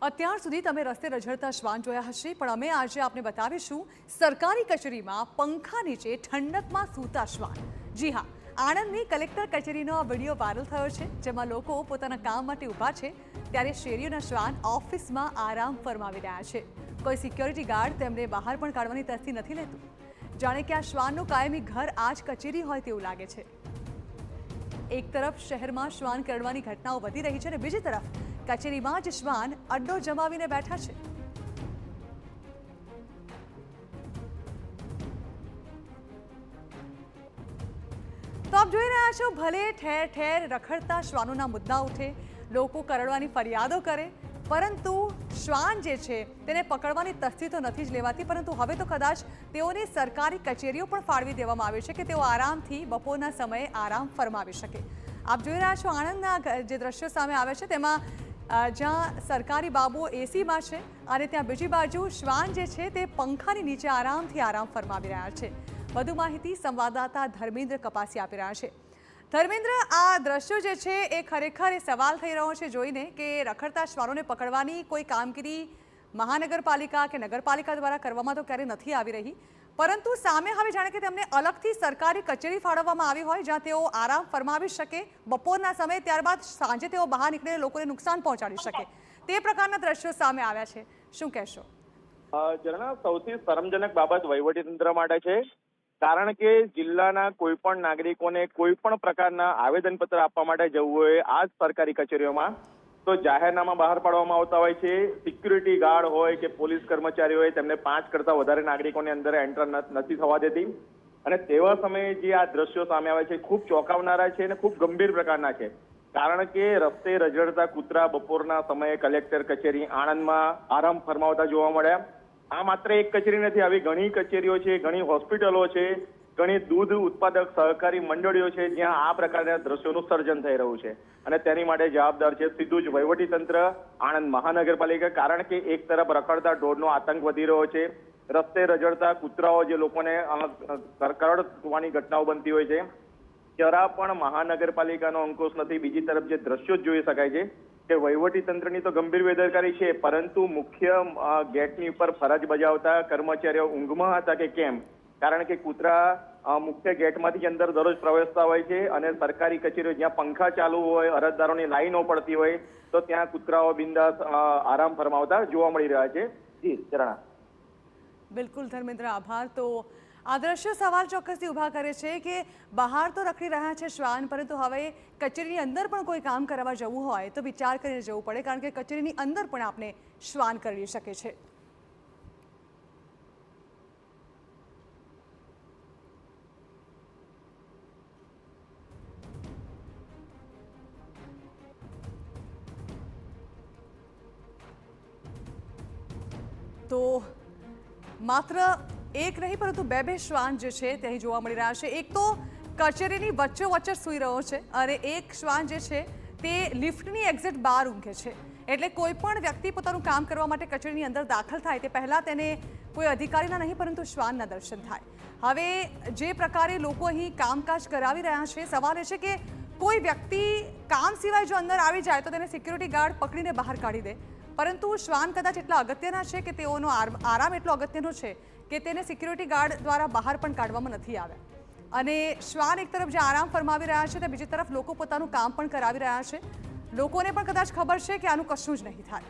અત્યાર સુધી તમે રસ્તે રઝળતા શ્વાન જોયા હશે, પણ અમે આજે આપને બતાવીશું સરકારી કચેરીમાં પંખા નીચે ઠંડકમાં સૂતા શ્વાન। જી હા, આણંદની કલેક્ટર કચેરીનો આ વિડીયો વાયરલ થયો છે, જેમાં લોકો પોતાના કામ માટે ઊભા છે ત્યારે શેરીઓના શ્વાન ઓફિસમાં આરામ ફરમાવી રહ્યા છે। કોઈ સિક્યોરિટી ગાર્ડ તેમને બહાર પણ કાઢવાની તસ્દી નથી લેતું। જાણે કે આ શ્વાનનું કાયમી ઘર આ જ કચેરી હોય તેવું લાગે છે। એક તરફ શહેરમાં શ્વાન કરડવાની ઘટનાઓ વધી રહી છે અને બીજી તરફ કચેરીમાં જ શ્વાન અડ્ડો જમાવીને બેઠા છે। તો આપ જોઈ રહ્યા છો, ભલે ઠેર ઠેર રખડતા શ્વાનોના મુદ્દા ઉઠે, લોકો કરડવાની ફરિયાદો કરે, પરંતુ શ્વાન જે છે તેને પકડવાની તસ્દી તો નથી જ લેવાતી, પરંતુ હવે તો કદાચ તેઓને સરકારી કચેરીઓ પણ ફાળવી દેવામાં આવી છે કે તેઓ આરામથી બપોરના સમયે આરામ ફરમાવી શકે। આપ જોઈ રહ્યા છો આણંદના જે દ્રશ્યો સામે આવે છે તેમાં જ્યાં સરકારી બાબુઓ એસીમાં છે અને ત્યાં બીજી બાજુ શ્વાન જે છે તે પંખાની નીચે આરામથી આરામ ફરમાવી રહ્યા છે। વધુ માહિતી સંવાદદાતા ધર્મેન્દ્ર કપાસી આપી રહ્યા છે। ધર્મેન્દ્ર, આ દ્રશ્યો જે છે એ ખરેખર સવાલ થઈ રહ્યો છે જોઈને કે રખડતા શ્વાનોને પકડવાની કોઈ કામગીરી મહાનગરપાલિકા કે નગરપાલિકા દ્વારા કરવામાં તો ક્યારે નથી આવી રહી, પરંતુ સામે હવે જાણે કે તેમને અલગથી સરકારી કચેરી ફાળવવામાં આવી હોય જ્યાં તેઓ આરામ ફરમાવી શકે બપોરના સમયે, ત્યારબાદ સાંજે તેઓ બહાર નીકળીને લોકોને નુકસાન પહોંચાડી શકે, તે પ્રકારના દ્રશ્યો સામે આવ્યા છે। શું કહેશો? ઝરણા, સૌથી શરમજનક બાબત વહીવટીતંત્ર માટે છે, કારણ કે જિલ્લાના કોઈ પણ નાગરિકોને કોઈ પણ પ્રકારના આવેદનપત્ર આપવા માટે જવું હોય આ જ સરકારી કચેરીઓમાં તો જાહેરનામા બહાર પાડવામાં આવતા હોય છે। સિક્યુરિટી ગાર્ડ હોય કે પોલીસ કર્મચારી હોય તેમને 5 કરતા વધારે નાગરિકોની અંદર એન્ટર નથી થવા દેતી, અને તેવા સમયે જે આ દ્રશ્યો સામે આવે છે ખૂબ ચોંકાવનારા છે અને ખૂબ ગંભીર પ્રકારના છે, કારણ કે રસ્તે રઝળતા કૂતરા બપોરના સમયે કલેક્ટર કચેરી આણંદમાં આરામ ફરમાવતા જોવા મળ્યા। આ માત્ર એક કચેરી નથી, આવી ઘણી કચેરીઓ છે, ઘણી હોસ્પિટલો છે, ઘણી દૂધ ઉત્પાદક સહકારી મંડળીઓ છે જ્યાં આ પ્રકારના દ્રશ્યોનું સર્જન થઈ રહ્યું છે, અને તેની માટે જવાબદાર છે સીધું જ વહીવટીતંત્ર, આણંદ મહાનગરપાલિકા, કારણ કે એક તરફ રખડતા ઢોરનો આતંક વધી રહ્યો છે, રસ્તે રઝળતા કૂતરાઓ જે લોકોને કરડવાની ઘટનાઓ બનતી હોય છે, જરા પણ મહાનગરપાલિકાનો અંકુશ નથી। બીજી તરફ જે દ્રશ્યો જોઈ શકાય છે કે વહીવટીતંત્રની તો ગંભીર બેદરકારી છે, પરંતુ મુખ્ય ગેટની ઉપર ફરજ બજાવતા કર્મચારીઓ ઊંઘમાં હતા કે કેમ, કારણ કે કૂતરા મુખ્ય ગેટમાંથી અંદર દરરોજ પ્રવેશતા હોય છે અને સરકારી કચેરીઓ જ્યાં પંખા ચાલુ હોય, અરજદારોની લાઈનો પડતી હોય તો ત્યાં કૂતરાઓ બિંદાસ આરામ ફરમાવતા જોવા મળી રહ્યા છે। જી ઝરણા। બિલકુલ ધર્મેન્દ્ર, આભાર। તો આ દ્રશ્યો સવાલ ચોક્કસથી ઊભા કરે છે કે બહાર તો રખડી રહ્યા છે શ્વાન, પરંતુ હવે કચેરીની અંદર પણ કોઈ કામ કરવા જવું હોય તો વિચાર કરીને જવું પડે, કારણ કે કચેરીની અંદર પણ આપણે શ્વાન કરડી શકે છે। તો માત્ર એક નહીં પરંતુ બે શ્વાન જે છે તે અહીં જોવા મળી રહ્યા છે। એક તો કચેરીની વચ્ચોવચ્ચ સૂઈ રહ્યો છે અને એક શ્વાન જે છે તે લિફ્ટની એક્ઝેક્ટ બહાર ઊંઘે છે, એટલે કોઈ પણ વ્યક્તિ પોતાનું કામ કરવા માટે કચેરીની અંદર દાખલ થાય તે પહેલાં તેને કોઈ અધિકારીના નહીં પરંતુ શ્વાનના દર્શન થાય। હવે જે પ્રકારે લોકો અહીં કામકાજ કરાવી રહ્યા છે, સવાલ એ છે કે કોઈ વ્યક્તિ કામ સિવાય જો અંદર આવી જાય તો તેને સિક્યુરિટી ગાર્ડ પકડીને બહાર કાઢી દે, પરંતુ શ્વાન કદાચ એટલા અગત્યના છે કે તેઓનો આરામ એટલો અગત્યનો છે કે તેને સિક્યુરિટી ગાર્ડ દ્વારા બહાર પણ કાઢવામાં નથી આવ્યા। અને શ્વાન એક તરફ જે આરામ ફરમાવી રહ્યા છે, તો બીજી તરફ લોકો પોતાનું કામ પણ કરાવી રહ્યા છે। લોકોને પણ કદાચ ખબર છે કે આનું કશું જ નહીં થાય।